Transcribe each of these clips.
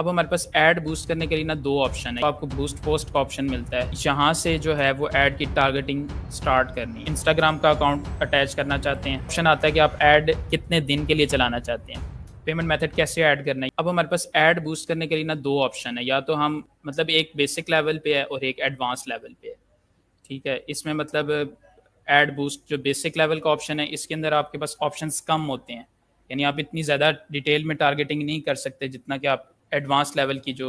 अब हमारे पास add boost करने के लिए ना दो ऑप्शन है। आपको बूस्ट पोस्ट का ऑप्शन मिलता है, यहाँ से जो है वो ऐड की टारगेटिंग स्टार्ट करनी है। इंस्टाग्राम का अकाउंट अटैच करना चाहते हैं, ऑप्शन आता है कि आप ऐड कितने दिन के लिए चलाना चाहते हैं, पेमेंट मेथड कैसे ऐड करना है। अब हमारे पास ऐड बूस्ट करने के लिए ना दो ऑप्शन है, या तो हम मतलब एक बेसिक लेवल पे है और एक एडवांस लेवल पे है। ठीक है, इसमें मतलब ऐड बूस्ट जो बेसिक लेवल का ऑप्शन है, इसके अंदर आपके पास ऑप्शंस कम होते हैं, यानी आप इतनी ज़्यादा डिटेल में टारगेटिंग नहीं कर सकते जितना कि आप एडवांस लेवल की जो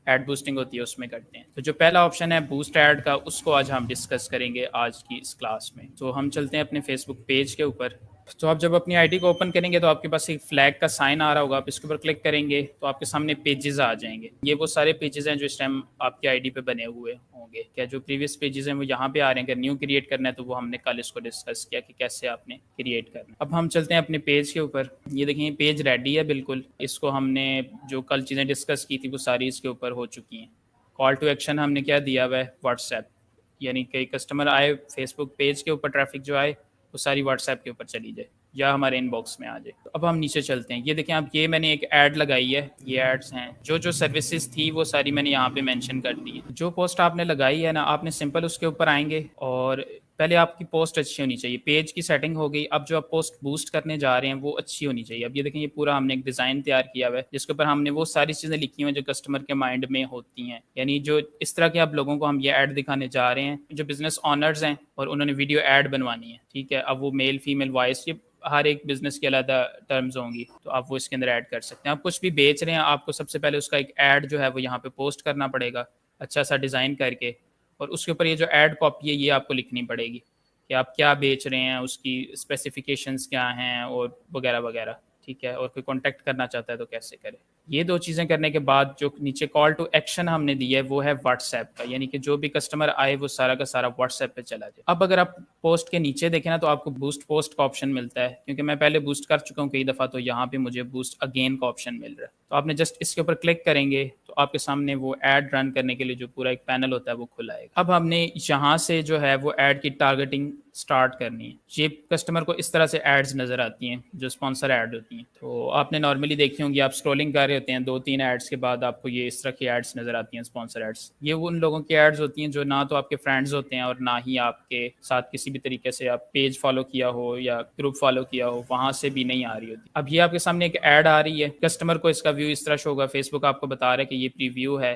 ऐड बूस्टिंग होती है उसमें करते हैं। तो जो पहला ऑप्शन है बूस्ट ऐड का, उसको आज हम डिस्कस करेंगे आज की इस क्लास में। तो हम चलते हैं अपने फेसबुक पेज के ऊपर। तो आप जब अपनी आईडी को ओपन करेंगे तो आपके पास एक फ्लैग का साइन आ रहा होगा, आप इसके ऊपर क्लिक करेंगे तो आपके सामने पेजेस आ जाएंगे। ये वो सारे पेजेस हैं जो इस टाइम आपकी आईडी पे बने हुए होंगे। क्या जो प्रीवियस पेजेस हैं वो यहाँ पे आ रहे हैं, अगर न्यू क्रिएट करना है तो वो हमने कल इसको डिस्कस किया कि कैसे आपने क्रिएट करना है। अब हम चलते हैं अपने पेज के ऊपर। ये देखिए पेज रेडी है बिल्कुल, इसको हमने जो कल चीज़ें डिस्कस की थी वो सारी इसके ऊपर हो चुकी हैं। कॉल टू एक्शन हमने क्या दिया हुआ है, व्हाट्सएप, यानी कई कस्टमर आए फेसबुक पेज के ऊपर, ट्रैफिक जो आए वो सारी व्हाट्सएप के ऊपर चली जाए या हमारे इनबॉक्स में आ जाए। तो अब हम नीचे चलते हैं। ये देखें आप, ये मैंने एक ऐड लगाई है, ये एड्स हैं जो जो सर्विसेज थी वो सारी मैंने यहाँ पे मेंशन कर दी है। जो पोस्ट आपने लगाई है ना, आपने सिंपल उसके ऊपर आएंगे और पहले आपकी पोस्ट अच्छी होनी चाहिए। पेज की सेटिंग हो गई, अब जो आप पोस्ट बूस्ट करने जा रहे हैं वो अच्छी होनी चाहिए। अब ये देखें, ये पूरा हमने एक डिज़ाइन तैयार किया हुआ है जिसके ऊपर हमने वो सारी चीज़ें लिखी हुई हैं जो कस्टमर के माइंड में होती हैं, यानी जो इस तरह के आप लोगों को हम ये ऐड दिखाने जा रहे हैं जो बिजनेस ऑनर्स हैं और उन्होंने वीडियो ऐड बनवानी है। ठीक है, अब वो मेल फीमेल वॉइस, ये हर एक बिजनेस की अलग टर्म्स होंगी, तो आप वो इसके अंदर ऐड कर सकते हैं। आप कुछ भी बेच रहे हैं, आपको सबसे पहले उसका एक ऐड जो है वो यहाँ पे पोस्ट करना पड़ेगा अच्छा सा डिज़ाइन करके, और उसके ऊपर ये जो ऐड कॉपी है ये आपको लिखनी पड़ेगी कि आप क्या बेच रहे हैं, उसकी स्पेसिफिकेशंस क्या हैं और वगैरह वगैरह। ठीक है, और कोई कॉन्टैक्ट करना चाहता है तो कैसे करे। ये दो चीज़ें करने के बाद जो नीचे कॉल टू एक्शन हमने दी है वो है व्हाट्सएप का, यानी कि जो भी कस्टमर आए वो सारा का सारा व्हाट्सएप पे चला जाए। अब अगर आप पोस्ट के नीचे देखें ना तो आपको बूस्ट पोस्ट का ऑप्शन मिलता है, क्योंकि मैं पहले बूस्ट कर चुका हूँ कई दफ़ा, तो यहाँ पे मुझे बूस्ट अगेन का ऑप्शन मिल रहा है। तो आपने जस्ट इसके ऊपर क्लिक करेंगे तो आपके सामने वो ऐड रन करने के लिए जो पूरा एक पैनल होता है वो खुला आएगा। अब हमने यहाँ से जो है वो ऐड की टारगेटिंग स्टार्ट करनी है। ये कस्टमर को इस तरह से एड्स नज़र आती हैं जो स्पॉन्सर ऐड होती हैं। तो आपने नॉर्मली देखी होंगी, आप स्क्रॉलिंग कर रहे होते हैं, 2-3 एड्स के बाद आपको ये इस तरह की एड्स नज़र आती हैं, स्पॉन्सर एड्स। ये उन लोगों की एड्स होती हैं जो ना तो आपके फ्रेंड्स होते हैं और ना ही आपके साथ किसी भी तरीके से आप पेज फॉलो किया हो या ग्रुप फॉलो किया हो, वहाँ से भी नहीं आ रही होती। अब ये आपके सामने एक ऐड आ रही है, कस्टमर को इसका व्यू इस तरह शो होगा। फेसबुक आपको बता रहा है कि ये प्रीव्यू है,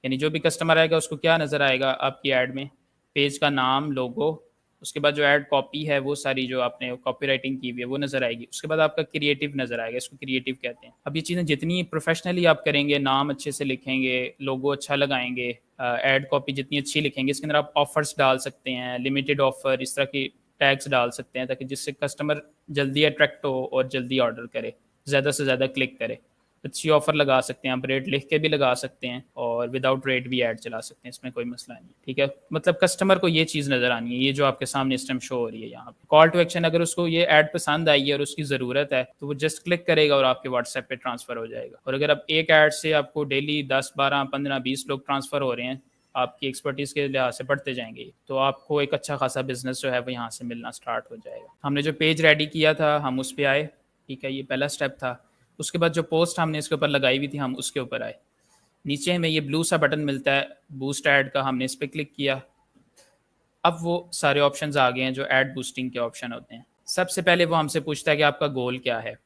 यानी जो भी कस्टमर आएगा उसको क्या नज़र आएगा आपकी ऐड में, पेज का नाम, लोगो, उसके बाद जो ऐड कॉपी है वो सारी जो आपने कॉपी राइटिंग की हुई है वो नज़र आएगी। उसके बाद आपका क्रिएटिव नज़र आएगा, इसको क्रिएटिव कहते हैं। अब ये चीज़ें जितनी प्रोफेशनली आप करेंगे, नाम अच्छे से लिखेंगे, लोगो अच्छा लगाएंगे, ऐड कॉपी जितनी अच्छी लिखेंगे, इसके अंदर आप ऑफर्स डाल सकते हैं, लिमिटेड ऑफर, इस तरह की टैग्स डाल सकते हैं ताकि जिससे कस्टमर जल्दी अट्रैक्ट हो और जल्दी ऑर्डर करे, ज़्यादा से ज़्यादा क्लिक करे। अच्छी ऑफर लगा सकते हैं, आप रेट लिख के भी लगा सकते हैं और विदाउट रेट भी ऐड चला सकते हैं, इसमें कोई मसला नहीं। ठीक है, मतलब कस्टमर को ये चीज़ नज़र आनी है, ये जो आपके सामने इस टाइम शो हो रही है यहाँ पे। कॉल टू एक्शन, अगर उसको ये ऐड पसंद आई है और उसकी ज़रूरत है तो वो जस्ट क्लिक करेगा और आपके व्हाट्सएप पे ट्रांसफ़र हो जाएगा। और अगर आप एक ऐड से आपको डेली 10, 12, 15, 20 लोग ट्रांसफ़र हो रहे हैं, आपकी एक्सपर्टीज़ के लिहाज से बढ़ते जाएंगे, तो आपको एक अच्छा खासा बिजनेस जो है वो यहाँ से मिलना स्टार्ट हो जाएगा। हमने जो पेज रेडी किया था हम उस पर आए। ठीक है, ये पहला स्टेप था। उसके बाद जो पोस्ट हमने इसके ऊपर लगाई हुई थी हम उसके ऊपर आए। नीचे हमें ये ब्लू सा बटन मिलता है बूस्ट ऐड का, हमने इस पर क्लिक किया। अब वो सारे ऑप्शंस आ गए हैं जो ऐड बूस्टिंग के ऑप्शन होते हैं। सबसे पहले वो हमसे पूछता है कि आपका गोल क्या है,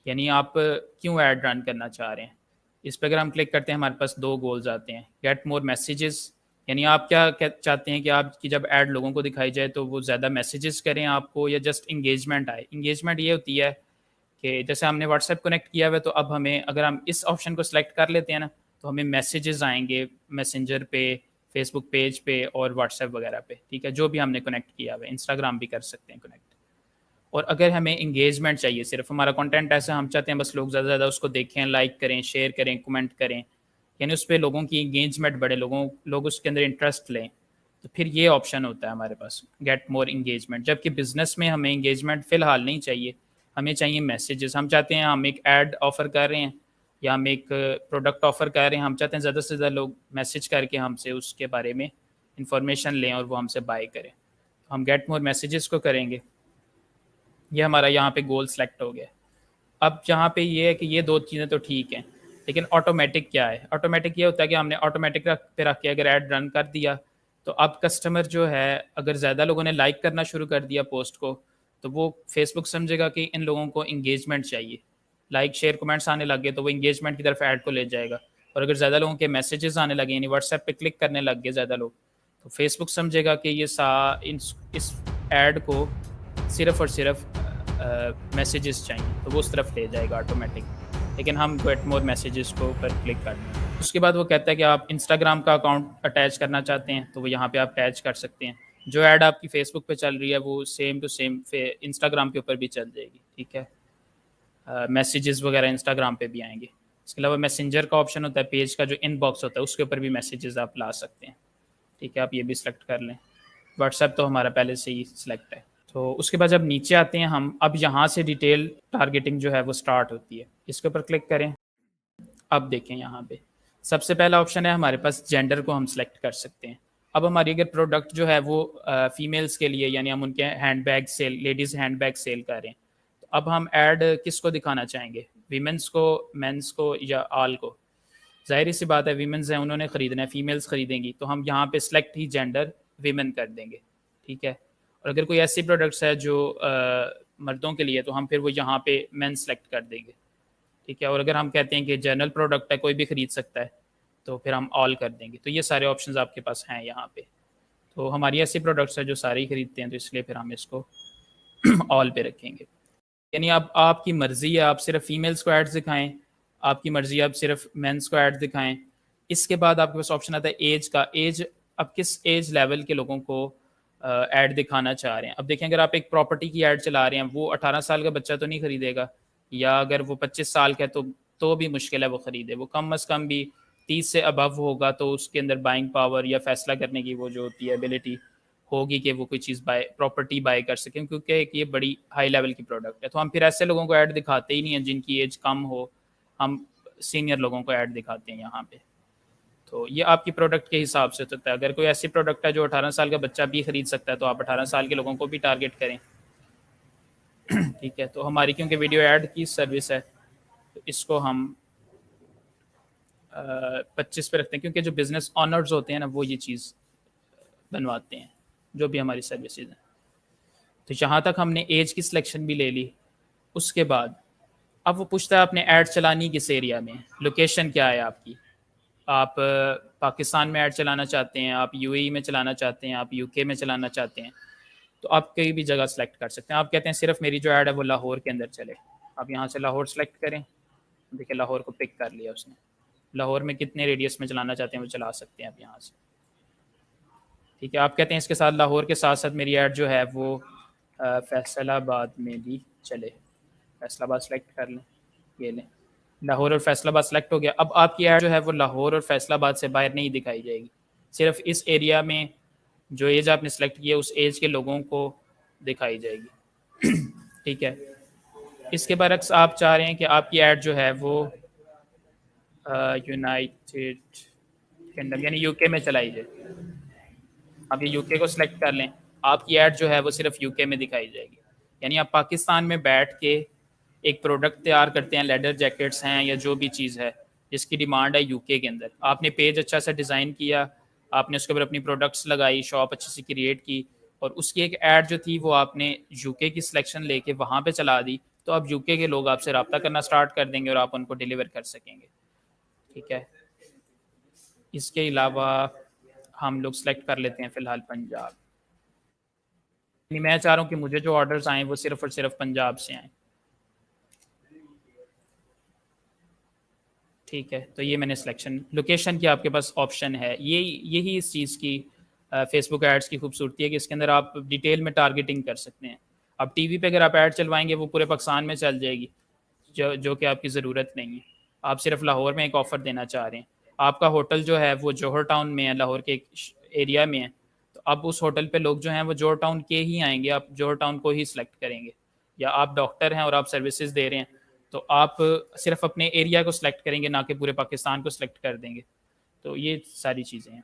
यानी आप क्यों ऐड रन करना चाह रहे हैं। इस पर अगर हम क्लिक करते हैं हमारे पास दो गोल्स आते हैं। गेट मोर मैसेजेस, यानी आप क्या चाहते हैं कि आपकी जब ऐड लोगों को दिखाई जाए तो वो ज़्यादा मैसेजेस करें आपको, या जस्ट इंगेजमेंट आए। इंगेजमेंट ये होती है कि जैसे हमने व्हाट्सएप कनेक्ट किया हुआ है तो अब हमें, अगर हम इस ऑप्शन को सिलेक्ट कर लेते हैं ना, तो हमें मैसेजेस आएंगे मैसेंजर पे, फेसबुक पेज पे और व्हाट्सएप वगैरह पे। ठीक है, जो भी हमने कनेक्ट किया हुआ है, इंस्टाग्राम भी कर सकते हैं कनेक्ट। और अगर हमें इंगेजमेंट चाहिए, सिर्फ हमारा कंटेंट ऐसा हम चाहते हैं बस लोग ज़्यादा से ज़्यादा उसको देखें, लाइक करें, शेयर करें, कमेंट करें, यानी उस पर लोगों की इंगेजमेंट बढ़े, लोग उसके अंदर इंटरेस्ट लें, तो फिर ये ऑप्शन होता है हमारे पास, गेट मोर इंगेजमेंट। जबकि बिजनेस में हमें इंगेजमेंट फ़िलहाल नहीं चाहिए, हमें चाहिए मैसेजेस। हम चाहते हैं, हम एक ऐड ऑफ़र कर रहे हैं या हम एक प्रोडक्ट ऑफ़र कर रहे हैं, हम चाहते हैं ज़्यादा से ज़्यादा लोग मैसेज करके हमसे उसके बारे में इंफॉर्मेशन लें और वो हमसे बाय करें। हम गेट मोर मैसेजेस को करेंगे। ये हमारा यहाँ पे गोल सेलेक्ट हो गया। अब यहाँ पे ये है कि ये दो चीज़ें तो ठीक हैं, लेकिन ऑटोमेटिक क्या है, ऑटोमेटिक ये होता है कि हमने ऑटोमेटिक पे रख के अगर ऐड रन कर दिया तो अब कस्टमर जो है, अगर ज़्यादा लोगों ने लाइक करना शुरू कर दिया पोस्ट को, तो वो फेसबुक समझेगा कि इन लोगों को इंगेजमेंट चाहिए, लाइक शेयर कमेंट्स आने लग गए तो वो इंगेजमेंट की तरफ ऐड को ले जाएगा। और अगर ज़्यादा लोगों के मैसेजेस आने लगे, यानी व्हाट्सएप पे क्लिक करने लग गए ज़्यादा लोग, तो फेसबुक समझेगा कि ये इस ऐड को सिर्फ और सिर्फ मैसेजेस चाहिए, तो वो उस तरफ ले जाएगा ऑटोमेटिक। लेकिन हम गेट मोर मैसेजेस को पर क्लिक कर दें। उसके बाद वो कहता है कि आप इंस्टाग्राम का अकाउंट अटैच करना चाहते हैं, तो वो यहाँ पे आप अटैच कर सकते हैं। जो ऐड आपकी फेसबुक पे चल रही है वो सेम टू सेम इंस्टाग्राम के ऊपर भी चल जाएगी, ठीक है। मैसेजेस वगैरह इंस्टाग्राम पे भी आएंगे। इसके अलावा मैसेंजर का ऑप्शन होता है, पेज का जो इनबॉक्स होता है उसके ऊपर भी मैसेजेस आप ला सकते हैं, ठीक है। आप ये भी सिलेक्ट कर लें। व्हाट्सएप तो हमारा पहले से ही सिलेक्ट है। तो उसके बाद जब नीचे आते हैं हम, अब यहाँ से डिटेल टारगेटिंग जो है वो स्टार्ट होती है। इसके ऊपर क्लिक करें। अब देखें यहाँ पे सबसे पहला ऑप्शन है हमारे पास, जेंडर को हम सेलेक्ट कर सकते हैं। अब हमारी अगर प्रोडक्ट जो है वो फीमेल्स के लिए, यानी हम उनके handbag sale, ladies handbag sale कर रहे हैं, तो अब हम ऐड किसको दिखाना चाहेंगे, वीमेंस को, मेंस को या ऑल को। जाहिर सी बात है वीमेंस हैं, उन्होंने ख़रीदना है, फीमेल्स ख़रीदेंगी, तो हम यहाँ पे सेलेक्ट ही जेंडर वीमेन कर देंगे, ठीक है। और अगर कोई ऐसी प्रोडक्ट्स है जो मर्दों के लिए, तो हम फिर वो यहाँ पे मेन सेलेक्ट कर देंगे, ठीक है। और अगर हम कहते हैं कि जनरल प्रोडक्ट है, कोई भी खरीद सकता है, तो फिर हम ऑल कर देंगे। तो ये सारे ऑप्शंस आपके पास हैं यहाँ पे। तो हमारी ऐसी प्रोडक्ट्स है जो सारे ही खरीदते हैं, तो इसलिए फिर हम इसको ऑल पे रखेंगे। यानी अब आपकी मर्ज़ी है, आप सिर्फ फीमेल्स को एड्स दिखाएं, आपकी मर्ज़ी है आप सिर्फ मेंस को एड्स दिखाएं। इसके बाद आपके पास ऑप्शन आता है एज का। एज, अब किस एज लेवल के लोगों को ऐड दिखाना चाह रहे हैं। अब देखें, अगर आप एक प्रॉपर्टी की ऐड चला रहे हैं, वो 18 साल का बच्चा तो नहीं खरीदेगा, या अगर वो 25 साल का है तो भी मुश्किल है वो ख़रीदे। वो कम अज़ कम भी 30 से अबव होगा, तो उसके अंदर बाइंग पावर या फैसला करने की वो जो होती है एबिलिटी होगी कि वो कोई चीज़ प्रॉपर्टी बाय कर सकें, क्योंकि एक ये बड़ी हाई लेवल की प्रोडक्ट है। तो हम फिर ऐसे लोगों को ऐड दिखाते ही नहीं हैं जिनकी एज कम हो, हम सीनियर लोगों को ऐड दिखाते हैं यहाँ पे। तो ये आपकी प्रोडक्ट के हिसाब से होता है। अगर कोई ऐसी प्रोडक्ट है जो 18 साल का बच्चा भी खरीद सकता है, तो आप 18 साल के लोगों को भी टारगेट करें, ठीक है। तो हमारी क्योंकि वीडियो ऐड की सर्विस है, तो इसको हम 25 पे रखते हैं, क्योंकि जो बिज़नेस ऑनर्स होते हैं ना, वो ये चीज़ बनवाते हैं, जो भी हमारी सर्विसेज हैं। तो यहाँ तक हमने एज की सिलेक्शन भी ले ली। उसके बाद अब वो पूछता है आपने ऐड चलानी किस एरिया में, लोकेशन क्या है आपकी। आप पाकिस्तान में ऐड चलाना चाहते हैं, आप यूएई में चलाना चाहते हैं, आप यूके में चलाना चाहते हैं, तो आप कहीं भी जगह सेलेक्ट कर सकते हैं। आप कहते हैं सिर्फ मेरी जो ऐड है वो लाहौर के अंदर चले, आप यहाँ से लाहौर सेलेक्ट करें। देखिए लाहौर को पिक कर लिया उसने। लाहौर में कितने रेडियस में चलाना चाहते हैं वो चला सकते हैं आप यहाँ से, ठीक है। आप कहते हैं इसके साथ लाहौर के साथ साथ मेरी ऐड जो है वो फैसलाबाद में भी चले, फैसलाबाद सेलेक्ट कर लें। ये लें, लाहौर और फैसलाबाद सेलेक्ट हो गया। अब आपकी ऐड जो है वो लाहौर और फैसलाबाद से बाहर नहीं दिखाई जाएगी, सिर्फ इस एरिया में जो एज आपने सेलेक्ट किया उस एज के लोगों को दिखाई जाएगी, ठीक है। इसके बरक्स आप चाह रहे हैं कि आपकी ऐड जो है वो यूनाइटेड किंगडम यानी यूके में चलाई जाए। आप ये यूके को सिलेक्ट कर लें, आपकी ऐड जो है वो सिर्फ यूके में दिखाई जाएगी। यानी आप पाकिस्तान में बैठ के एक प्रोडक्ट तैयार करते हैं, लेदर जैकेट्स हैं या जो भी चीज़ है जिसकी डिमांड है यूके के अंदर, आपने पेज अच्छा सा डिज़ाइन किया, आपने उसके ऊपर अपनी प्रोडक्ट्स लगाई, शॉप अच्छी सी क्रिएट की, और उसकी एक ऐड जो थी वो आपने यूके की सिलेक्शन लेके वहाँ पे चला दी, तो अब यूके के लोग आपसे रब्ता करना स्टार्ट कर देंगे और आप उनको डिलीवर कर सकेंगे, ठीक है। इसके अलावा हम लोग सेलेक्ट कर लेते हैं फ़िलहाल पंजाब। मैं चाह रहा हूँ कि मुझे जो ऑर्डर्स आएँ वो सिर्फ और सिर्फ पंजाब से आएँ, ठीक है। तो ये मैंने सिलेक्शन, लोकेशन की आपके पास ऑप्शन है। यही इस चीज़ की फेसबुक एड्स की खूबसूरती है कि इसके अंदर आप डिटेल में टारगेटिंग कर सकते हैं। अब टीवी पे अगर आप ऐड चलवाएंगे वो पूरे पाकिस्तान में चल जाएगी, जो कि आपकी ज़रूरत नहीं है। आप सिर्फ लाहौर में एक ऑफ़र देना चाह रहे हैं, आपका होटल जो है वो जौहर टाउन में है, लाहौर के एक एरिया में है, तो अब उस होटल पे लोग जो हैं वो जौहर टाउन के ही आएंगे, आप जौहर टाउन को ही सिलेक्ट करेंगे। या आप डॉक्टर हैं और आप सर्विसेज दे रहे हैं, तो आप सिर्फ अपने एरिया को सिलेक्ट करेंगे, ना कि पूरे पाकिस्तान को सिलेक्ट कर देंगे। तो ये सारी चीज़ें हैं।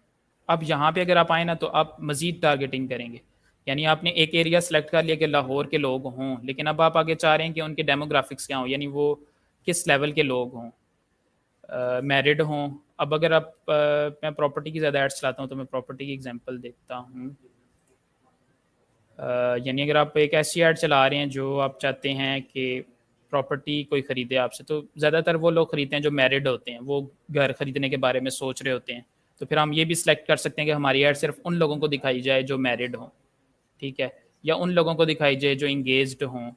अब यहाँ पे अगर आप आए ना, तो आप मज़ीद टारगेटिंग करेंगे। यानी आपने एक एरिया सेलेक्ट कर लिया कि लाहौर के लोग हों, लेकिन अब आप आगे चाह रहे हैं कि उनके डेमोग्राफिक्स क्या हों, यानी वो किस लेवल के लोग हों। मैरिड हों। अब अगर आप मैं प्रॉपर्टी की ज़्यादा एड्स चलाता हूँ तो मैं प्रॉपर्टी की एग्जांपल देता हूँ। यानी अगर आप एक ऐसी ऐड चला रहे हैं जो आप चाहते हैं कि प्रॉपर्टी कोई ख़रीदे आपसे, तो ज़्यादातर वो लोग ख़रीदते हैं जो मैरिड होते हैं, वो घर ख़रीदने के बारे में सोच रहे होते हैं। तो फिर हम ये भी सिलेक्ट कर सकते हैं कि हमारी ऐड सिर्फ उन लोगों को दिखाई जाए जो मैरिड हों, ठीक है, या उन लोगों को दिखाई जाए जो इंगेज्ड हों,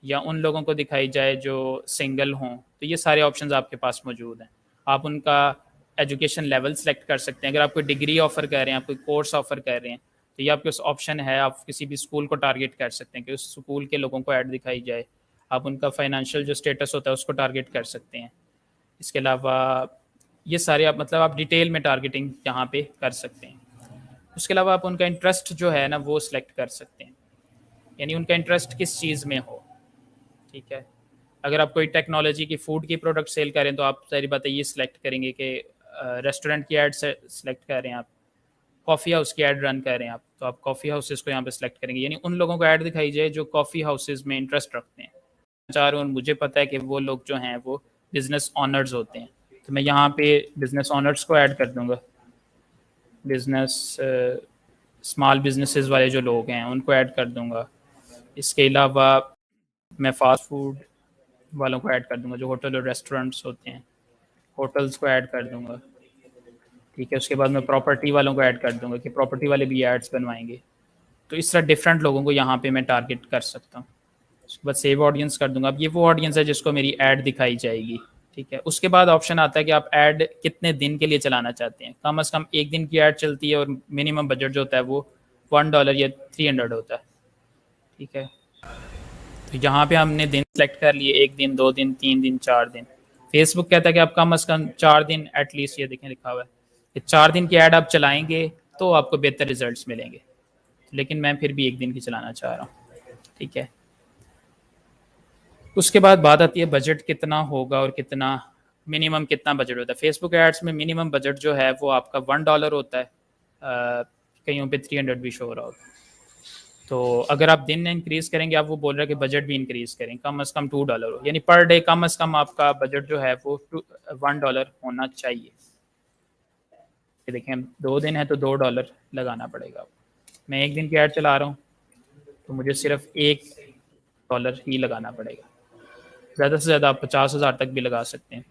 या उन लोगों को दिखाई जाए जो सिंगल हों। तो ये सारे ऑप्शंस आपके पास मौजूद हैं। आप उनका एजुकेशन लेवल सेलेक्ट कर सकते हैं। अगर आप कोई डिग्री ऑफ़र कर रहे हैं, आप कोई कोर्स ऑफ़र कर रहे हैं, तो ये आपके पास ऑप्शन है। आप किसी भी स्कूल को टारगेट कर सकते हैं कि उस स्कूल के लोगों को ऐड दिखाई जाए। आप उनका फाइनेंशियल जो स्टेटस होता है उसको टारगेट कर सकते हैं। इसके अलावा ये सारे आप मतलब आप डिटेल में टारगेटिंग यहाँ पे कर सकते हैं। उसके अलावा आप उनका इंटरेस्ट जो है ना वो सिलेक्ट कर सकते हैं, यानी उनका इंटरेस्ट किस चीज़ में हो, ठीक है। अगर आप कोई टेक्नोलॉजी की फूड की प्रोडक्ट सेल करें तो आप सारी बातें ये सिलेक्ट करेंगे कि रेस्टोरेंट की ऐड से सिलेक्ट कर रहे हैं आप, कॉफ़ी हाउस की ऐड रन कर रहे हैं आप, तो आप कॉफ़ी हाउसेज़ को यहाँ पे सिलेक्ट करेंगे, यानी उन लोगों को ऐड दिखाई जाए जो कॉफ़ी हाउसेज़ में इंटरेस्ट रखते हैं। चाह रहा हूँ, मुझे पता है कि वो लोग जो हैं वो बिज़नेस ऑनर्स होते हैं, तो मैं यहाँ पे बिज़नेस ऑनर्स को ऐड कर दूँगा। बिज़नेस स्मॉल बिज़नेसेस वाले जो लोग हैं उनको ऐड कर दूँगा। इसके अलावा मैं फ़ास्ट फूड वालों को ऐड कर दूँगा, जो होटल और रेस्टोरेंट्स होते हैं, होटल्स को ऐड कर दूँगा, ठीक है। उसके बाद मैं प्रॉपर्टी वालों को ऐड कर दूँगा कि प्रॉपर्टी वाले भी एड्स बनवाएँगे। तो इस तरह डिफरेंट लोगों को यहाँ पे मैं टारगेट कर सकता हूँ। उसके बाद सेव ऑडियंस कर दूँगा। अब ये वो ऑडियंस है जिसको मेरी ऐड दिखाई जाएगी, ठीक है। उसके बाद ऑप्शन आता है कि आप ऐड कितने दिन के लिए चलाना चाहते हैं। कम से कम 1 दिन की ऐड चलती है और मिनिमम बजट जो होता है वो $1 या 300 होता है, ठीक है। तो यहाँ पे हमने दिन सेलेक्ट कर लिए, 1 दिन, 2 दिन, 3 दिन, 4 दिन। फेसबुक कहता है कि आप कम से कम 4 दिन एटलीस्ट, ये देखें लिखा हुआ है कि 4 दिन की ऐड आप चलाएंगे तो आपको बेहतर रिजल्ट्स मिलेंगे। लेकिन मैं फिर भी 1 दिन की चलाना चाह रहा हूँ, ठीक है। उसके बाद बात आती है बजट कितना होगा और कितना मिनिमम कितना बजट होता है। फेसबुक एड्स में मिनिमम बजट जो है वो आपका $1 होता है, कहीं पे 300 भी शो हो रहा होता है। तो अगर आप दिन इंक्रीज़ करेंगे, आप वो बोल रहे हैं कि बजट भी इंक्रीज़ करें, कम से कम $2 हो, यानी पर डे कम से कम आपका बजट जो है वो $1 होना चाहिए। ये देखें 2 दिन है तो $2 लगाना पड़ेगा। मैं 1 दिन की ऐड चला रहा हूँ तो मुझे सिर्फ $1 ही लगाना पड़ेगा। ज़्यादा से ज़्यादा आप 50,000 तक भी लगा सकते हैं।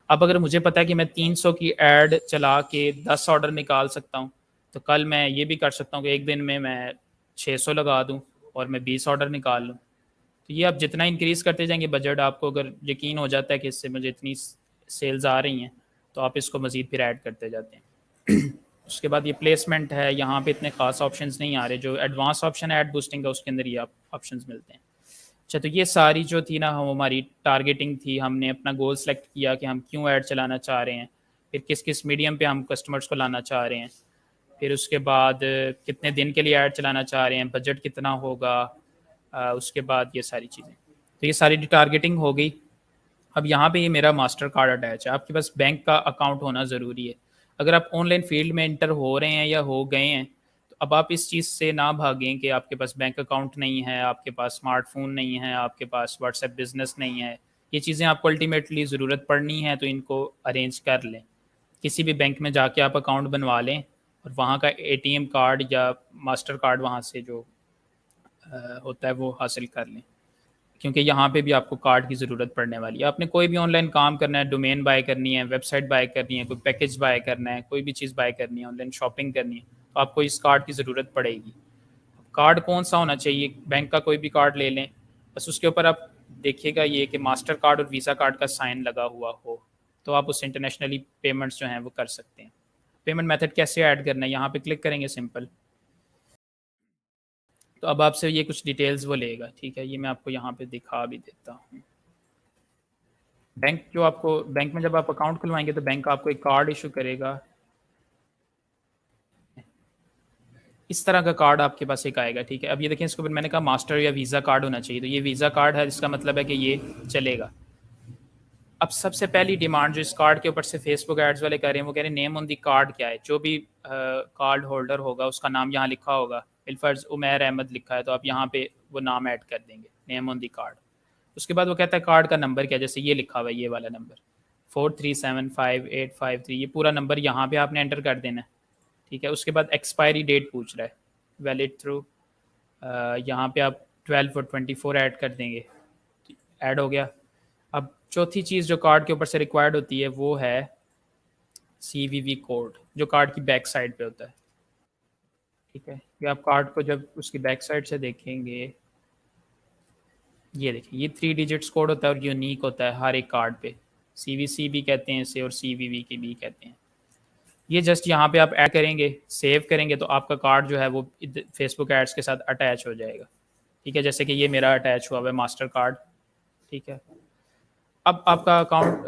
अब अगर मुझे पता है कि मैं 300 की ऐड चला के 10 ऑर्डर निकाल सकता हूँ, तो कल मैं ये भी कर सकता हूँ कि एक दिन में मैं 600 लगा दूँ और मैं 20 ऑर्डर निकाल लूँ। तो ये आप जितना इंक्रीज़ करते जाएंगे बजट, आपको अगर यकीन हो जाता है कि इससे मुझे इतनी सेल्स आ रही हैं, तो आप इसको मज़ीद फिर ऐड करते जाते हैं। उसके बाद ये प्लेसमेंट है, यहाँ पे इतने खास ऑप्शंस नहीं आ रहे। जो एडवांस ऑप्शन है ऐड बूस्टिंग का, उसके अंदर ये आप ऑप्शंस मिलते हैं। अच्छा, तो ये सारी जो थी ना हमारी टारगेटिंग थी, हमने अपना गोल सेलेक्ट किया कि हम क्यों ऐड चलाना चाह रहे हैं, फिर किस किस मीडियम पे हम कस्टमर्स को लाना चाह रहे हैं, फिर उसके बाद कितने दिन के लिए ऐड चलाना चाह रहे हैं, बजट कितना होगा, उसके बाद ये सारी चीज़ें। तो ये सारी टारगेटिंग हो गई। अब यहाँ पे ये मेरा मास्टर कार्ड अटैच है। आपके पास बैंक का अकाउंट होना ज़रूरी है। अगर आप ऑनलाइन फील्ड में इंटर हो रहे हैं या हो गए हैं, तो अब आप इस चीज़ से ना भागें कि आपके पास बैंक अकाउंट नहीं है, आपके पास स्मार्टफोन नहीं है, आपके पास व्हाट्सएप बिजनेस नहीं है। ये चीज़ें आपको अल्टीमेटली ज़रूरत पड़नी है तो इनको अरेंज कर लें। किसी भी बैंक में जाके आप अकाउंट बनवा लें और वहाँ का एटीएम कार्ड या मास्टर कार्ड वहाँ से जो होता है वो हासिल कर लें, क्योंकि यहाँ पे भी आपको कार्ड की ज़रूरत पड़ने वाली है। आपने कोई भी ऑनलाइन काम करना है, डोमेन बाय करनी है, वेबसाइट बाय करनी है, कोई पैकेज बाय करना है, कोई भी चीज़ बाय करनी है, ऑनलाइन शॉपिंग करनी है, तो आपको इस कार्ड की ज़रूरत पड़ेगी। कार्ड कौन सा होना चाहिए? बैंक का कोई भी कार्ड ले लें, बस उसके ऊपर आप देखिएगा ये कि मास्टर कार्ड और वीज़ा कार्ड का साइन लगा हुआ हो, तो आप उससे इंटरनेशनली पेमेंट्स जो हैं वो कर सकते हैं। पेमेंट मेथड कैसे ऐड करना है, यहाँ पे क्लिक करेंगे सिंपल। तो अब आपसे ये कुछ डिटेल्स वो लेगा, ठीक है। ये मैं आपको यहाँ पे दिखा भी देता हूँ। बैंक जो आपको बैंक में जब आप अकाउंट खुलवाएंगे तो बैंक आपको एक कार्ड इशू करेगा। इस तरह का कार्ड आपके पास एक आएगा, ठीक है। अब ये देखें, इसके ऊपर मैंने कहा मास्टर या वीज़ा कार्ड होना चाहिए, तो ये वीज़ा कार्ड है, जिसका मतलब है कि ये चलेगा। अब सबसे पहली डिमांड जो इस कार्ड के ऊपर से फेसबुक एड्स वाले कर रहे हैं, वो कह रहे हैं नेम ऑन दी कार्ड क्या है। जो भी कार्ड होल्डर होगा उसका नाम यहाँ लिखा होगा। बिलफर्ज उमैर अहमद लिखा है तो आप यहाँ पे वो नाम ऐड कर देंगे, नेम ऑन दी कार्ड। उसके बाद वो कहता है कार्ड का नंबर क्या है, जैसे ये लिखा हुआ है, ये वाला नंबर। 4375853, ये पूरा नंबर यहाँ पे आपने एंटर कर देना है। ठीक है, उसके बाद एक्सपायरी डेट पूछ रहा है, वैलिड थ्रू, यहाँ पे आप 12/24 ऐड कर देंगे, ऐड हो गया। अब चौथी चीज़ जो कार्ड के ऊपर से रिक्वायर्ड होती है वो है CVV कोड, जो कार्ड की बैक साइड पे होता है। ठीक है, ये आप कार्ड को जब उसकी बैक साइड से देखेंगे, ये देखिए, ये 3 डिजिट्स कोड होता है और यूनिक होता है हर एक कार्ड पे। CVC भी कहते हैं इसे और CVV के भी कहते हैं। ये जस्ट यहाँ पे आप ऐड करेंगे, सेव करेंगे तो आपका कार्ड जो है वो फेसबुक एड्स के साथ अटैच हो जाएगा। ठीक है, जैसे कि ये मेरा अटैच हुआ हुआ है मास्टर कार्ड। ठीक है, अब आपका अकाउंट,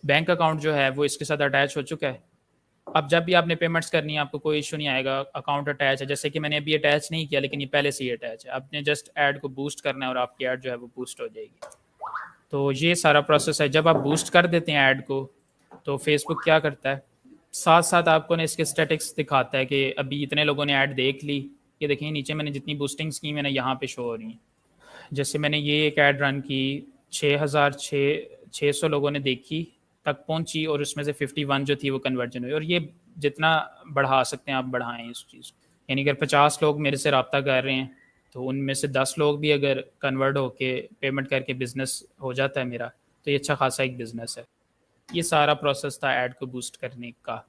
बैंक अकाउंट जो है वो इसके साथ अटैच हो चुका है। अब जब भी आपने पेमेंट्स करनी है आपको कोई इशू नहीं आएगा, अकाउंट अटैच है। जैसे कि मैंने अभी अटैच नहीं किया लेकिन ये पहले से ही अटैच है, आपने जस्ट ऐड को बूस्ट करना है और आपकी ऐड जो है वो बूस्ट हो जाएगी। तो ये सारा प्रोसेस है। जब आप बूस्ट कर देते हैं ऐड को तो फेसबुक क्या करता है, साथ साथ आपको ना इसके स्टैटिक्स दिखाता है कि अभी इतने लोगों ने ऐड देख ली। ये देखिए नीचे मैंने जितनी बूस्टिंग्स की मैंने यहाँ पे शो हो रही हैं। जैसे मैंने ये एक ऐड रन की, 6,600 लोगों ने देखी तक पहुंची और उसमें से 51 जो थी वो कन्वर्जन हुई। और ये जितना बढ़ा सकते हैं आप बढ़ाएं इस चीज़, यानी अगर 50 लोग मेरे से रब्ता कर रहे हैं तो उनमें से 10 लोग भी अगर कन्वर्ट होके पेमेंट करके बिजनेस हो जाता है मेरा, तो ये अच्छा खासा एक बिजनेस है। ये सारा प्रोसेस था ऐड को बूस्ट करने का।